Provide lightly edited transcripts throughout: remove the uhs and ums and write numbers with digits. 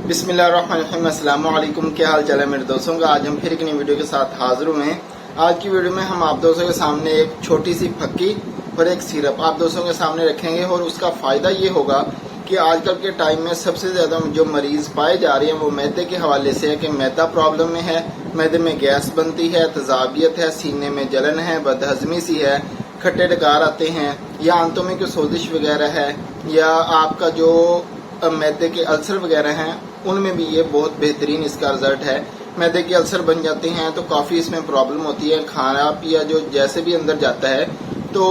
बिस्मिल्लाहिर्रहमानिर्रहीम। अस्सलाम वालेकुम। क्या हाल चाल है मेरे दोस्तों का। आज हम फिर एक नई वीडियो के साथ हाजिर हुए हैं। आज की वीडियो में हम आप दोस्तों के सामने एक छोटी सी फक्की और एक सिरप आप दोस्तों के सामने रखेंगे और उसका फायदा ये होगा कि आजकल के टाइम में सबसे ज्यादा जो मरीज पाए जा रहे हैं वो मैदे के हवाले से है कि मैदा प्रॉब्लम में है, मैदे में गैस बनती है, तजाबियत है, सीने में जलन है, बदहजमी सी है, खट्टे डकार आते हैं, या आंतों में कोई सोजिश वगैरह है, या आपका जो मैदे के अल्सर वगैरह हैं उनमें भी ये बहुत बेहतरीन इसका रिजल्ट है। मैदे के अल्सर बन जाते हैं तो काफ़ी इसमें प्रॉब्लम होती है। खाना पिया जो जैसे भी अंदर जाता है तो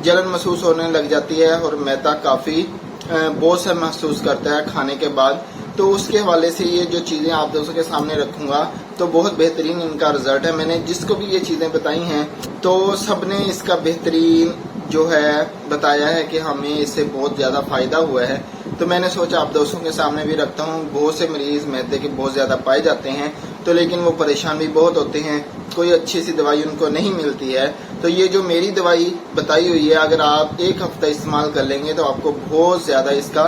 जलन महसूस होने लग जाती है और मैदा काफ़ी बोझ सा महसूस करता है खाने के बाद। तो उसके हवाले से ये जो चीज़ें आप दोस्तों के सामने रखूंगा तो बहुत बेहतरीन इनका रिजल्ट है। मैंने जिसको भी ये चीज़ें बताई हैं तो सबने इसका बेहतरीन जो है बताया है कि हमें इससे बहुत ज़्यादा फ़ायदा हुआ है। तो मैंने सोचा आप दोस्तों के सामने भी रखता हूँ। बहुत से मरीज मैदे के बहुत ज़्यादा पाए जाते हैं तो लेकिन वो परेशान भी बहुत होते हैं, कोई अच्छी सी दवाई उनको नहीं मिलती है। तो ये जो मेरी दवाई बताई हुई है अगर आप एक हफ्ता इस्तेमाल कर लेंगे तो आपको बहुत ज़्यादा इसका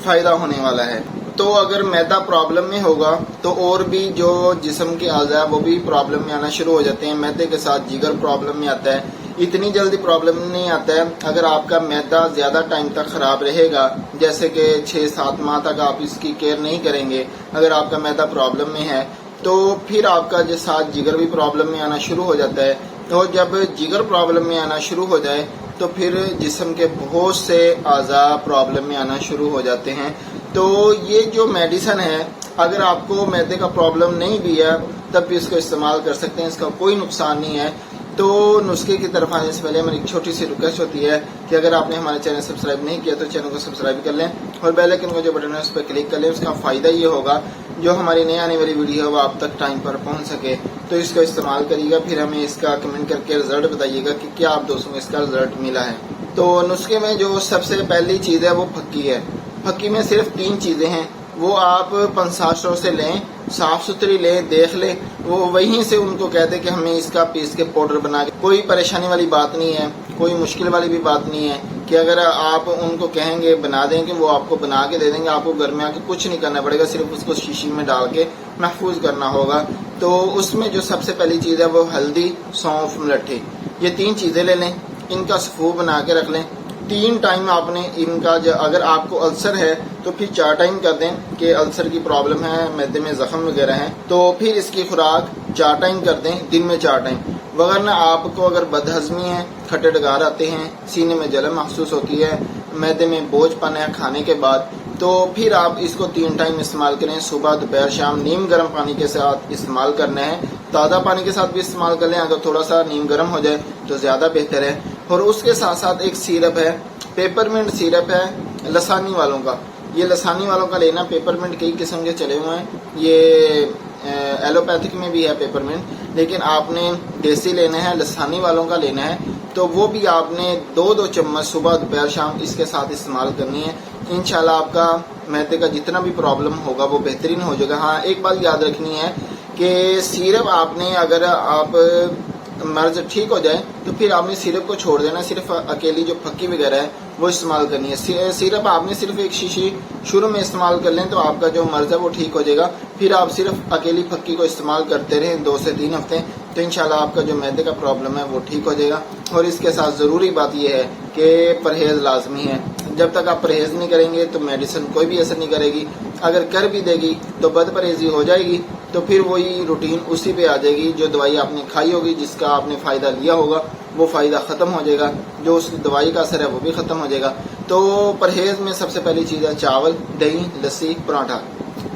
फ़ायदा होने वाला है। तो अगर मैदा प्रॉब्लम में होगा तो और भी जो जिस्म के अज़ा वो भी प्रॉब्लम में आना शुरू हो जाते हैं। मैदे के साथ जिगर प्रॉब्लम में आता है, इतनी जल्दी प्रॉब्लम नहीं आता है। अगर आपका मैदा ज़्यादा टाइम तक ख़राब रहेगा, जैसे कि 6-7 माह तक आप इसकी केयर नहीं करेंगे, अगर आपका मैदा प्रॉब्लम में है तो फिर आपका जो साथ जिगर भी प्रॉब्लम में आना शुरू हो जाता है। और जब जिगर प्रॉब्लम में आना शुरू हो जाए तो फिर जिस्म के बहुत से अज़ा प्रॉब्लम में आना शुरू हो जाते हैं। तो ये जो मेडिसिन है अगर आपको मैदे का प्रॉब्लम नहीं भी है तब भी इसको इस्तेमाल कर सकते हैं, इसका कोई नुकसान नहीं है। तो नुस्खे की तरफ आने से पहले हमारी एक छोटी सी रिक्वेस्ट होती है कि अगर आपने हमारे चैनल सब्सक्राइब नहीं किया तो चैनल को सब्सक्राइब कर लें और बेल आइकन का जो बटन है उस पर क्लिक कर लें। उसका फ़ायदा ये होगा जो हमारी नई आने वाली वीडियो है वो आप तक टाइम पर पहुंच सके। तो इसको इस्तेमाल करिएगा, फिर हमें इसका कमेंट करके रिजल्ट बताइएगा कि क्या आप दोस्तों को इसका रिजल्ट मिला है। तो नुस्खे में जो सबसे पहली चीज़ है वो फक्की है। फक्की में सिर्फ 3 चीज़ें हैं, वो आप पंसाशरों से लें, साफ सुथरी लें, देख लें, वो वहीं से उनको कहते कि हमें इसका पीस के पाउडर बना के। कोई परेशानी वाली बात नहीं है, कोई मुश्किल वाली भी बात नहीं है कि अगर आप उनको कहेंगे बना देंगे वो आपको बना के दे देंगे। आपको घर में आके कुछ नहीं करना पड़ेगा, सिर्फ उसको शीशी में डाल के महफूज करना होगा। तो उसमें जो सबसे पहली चीज़ है वो हल्दी, सौंफ, मलट्ठी, ये 3 चीज़ें ले लें, इनका सफू बना के रख लें। 3 टाइम आपने इनका अगर आपको अल्सर है तो फिर 4 टाइम कर दें कि अल्सर की प्रॉब्लम है, मैदे में जख्म वगैरह है, तो फिर इसकी खुराक 4 टाइम कर दें, दिन में 4 टाइम। वगरना आपको अगर बदहजमी है, खट्टे डकार आते हैं, सीने में जलन महसूस होती है, मैदे में बोझपन है खाने के बाद, तो फिर आप इसको 3 टाइम इस्तेमाल करें, सुबह, दोपहर, शाम। नीम गर्म पानी के साथ इस्तेमाल करना है, ताज़ा पानी के साथ भी इस्तेमाल कर लें, अगर थोड़ा सा नीम गर्म हो जाए तो ज़्यादा बेहतर है। और उसके साथ साथ एक सिरप है, पेपरमिंट सिरप है लसानी वालों का। ये लसानी वालों का लेना, पेपरमिंट कई किस्म के चले हुए हैं, ये एलोपैथिक में भी है पेपरमिंट, लेकिन आपने देसी लेना है, लसानी वालों का लेना है। तो वो भी आपने 2-2 चम्मच सुबह, दोपहर, शाम इसके साथ इस्तेमाल करनी है। इंशाल्लाह आपका मैदे का जितना भी प्रॉब्लम होगा वो बेहतरीन हो जाएगा। हाँ, एक बात याद रखनी है कि सिरप आपने अगर आप मर्ज ठीक हो जाए तो फिर आपने सिरप को छोड़ देना, सिर्फ अकेली जो फक्की वगैरह है वो इस्तेमाल करनी है। सिरप आपने सिर्फ एक शीशी शुरू में इस्तेमाल कर लें तो आपका जो मर्ज है वो ठीक हो जाएगा। फिर आप सिर्फ अकेली फक्की को इस्तेमाल करते रहें 2 से 3 हफ्ते, तो इंशाल्लाह आपका जो मैदे का प्रॉब्लम है वो ठीक हो जाएगा। और इसके साथ ज़रूरी बात यह है कि परहेज़ लाजमी है। जब तक आप परहेज़ नहीं करेंगे तो मेडिसिन कोई भी असर नहीं करेगी, अगर कर भी देगी तो बदपरहेज़ी हो जाएगी, तो फिर वही रूटीन उसी पे आ जाएगी। जो दवाई आपने खाई होगी, जिसका आपने फ़ायदा लिया होगा, वो फ़ायदा ख़त्म हो जाएगा, जो उस दवाई का असर है वो भी ख़त्म हो जाएगा। तो परहेज़ में सबसे पहली चीज़ है चावल, दही, लस्सी, पराठा।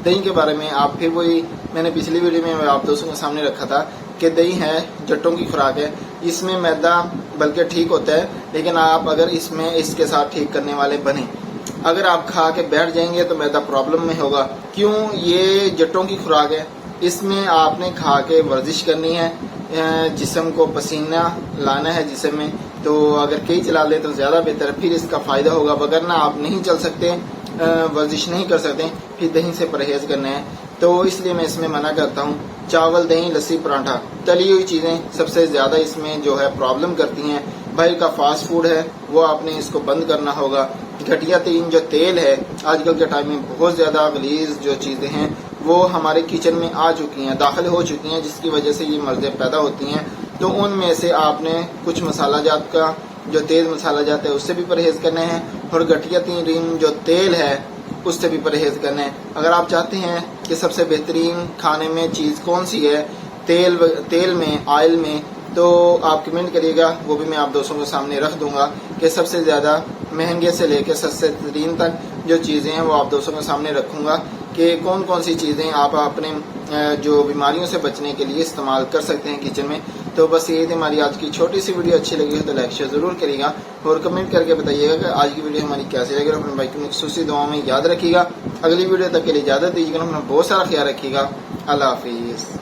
दही के बारे में आप फिर वही मैंने पिछली वीडियो में आप दोस्तों के सामने रखा था कि दही है जट्टों की खुराक है, इसमें मैदा बल्कि ठीक होता है, लेकिन आप अगर इसमें इसके साथ ठीक करने वाले बने, अगर आप खा के बैठ जाएंगे तो मैदा प्रॉब्लम में होगा। क्यों? ये जट्टों की खुराक है, इसमें आपने खा के वर्जिश करनी है, जिस्म को पसीना लाना है जिस्म में, तो अगर कई चला लें तो ज़्यादा बेहतर है, फिर इसका फ़ायदा होगा। वगरना आप नहीं चल सकते, वर्जिश नहीं कर सकते, फिर दही से परहेज़ करना है। तो इसलिए मैं इसमें मना करता हूँ। चावल, दही, लस्सी, पराठा, तली हुई चीज़ें सबसे ज़्यादा इसमें जो है प्रॉब्लम करती हैं। बाहर का फास्ट फूड है वो आपने इसको बंद करना होगा। घटिया तरीन जो तेल है आजकल के टाइम में बहुत ज़्यादा गलीज जो चीज़ें हैं वो हमारे किचन में आ चुकी हैं, दाखिल हो चुकी हैं, जिसकी वजह से ये मर्ज़ें पैदा होती हैं। तो उनमें से आपने कुछ मसाला जात का जो तेज़ मसाला जात है उससे भी परहेज़ करना है और घटिया तरीन जो तेल है उससे भी परहेज़ करना है। अगर आप चाहते हैं कि सबसे बेहतरीन खाने में चीज़ कौन सी है तेल में, ऑयल में, तो आप कमेंट करिएगा, वो भी मैं आप दोस्तों के सामने रख दूंगा कि सबसे ज़्यादा महंगे से लेकर सस्ते तरीन तक जो चीज़ें हैं वो आप दोस्तों के सामने रखूंगा कि कौन कौन सी चीज़ें आप अपने जो बीमारियों से बचने के लिए इस्तेमाल कर सकते हैं किचन में। तो बस यही थी हमारी आज की छोटी सी वीडियो। अच्छी लगी हो तो लाइक शेयर ज़रूर करिएगा और कमेंट करके बताइएगा कि आज की वीडियो हमारी कैसी लगी। अपने भाई को मखसूसी दुआ में याद रखिएगा। अगली वीडियो तक के लिए इजाज़त दीजिएगा, अपना बहुत सारा ख्याल रखिएगा। अल्लाह हाफिज़।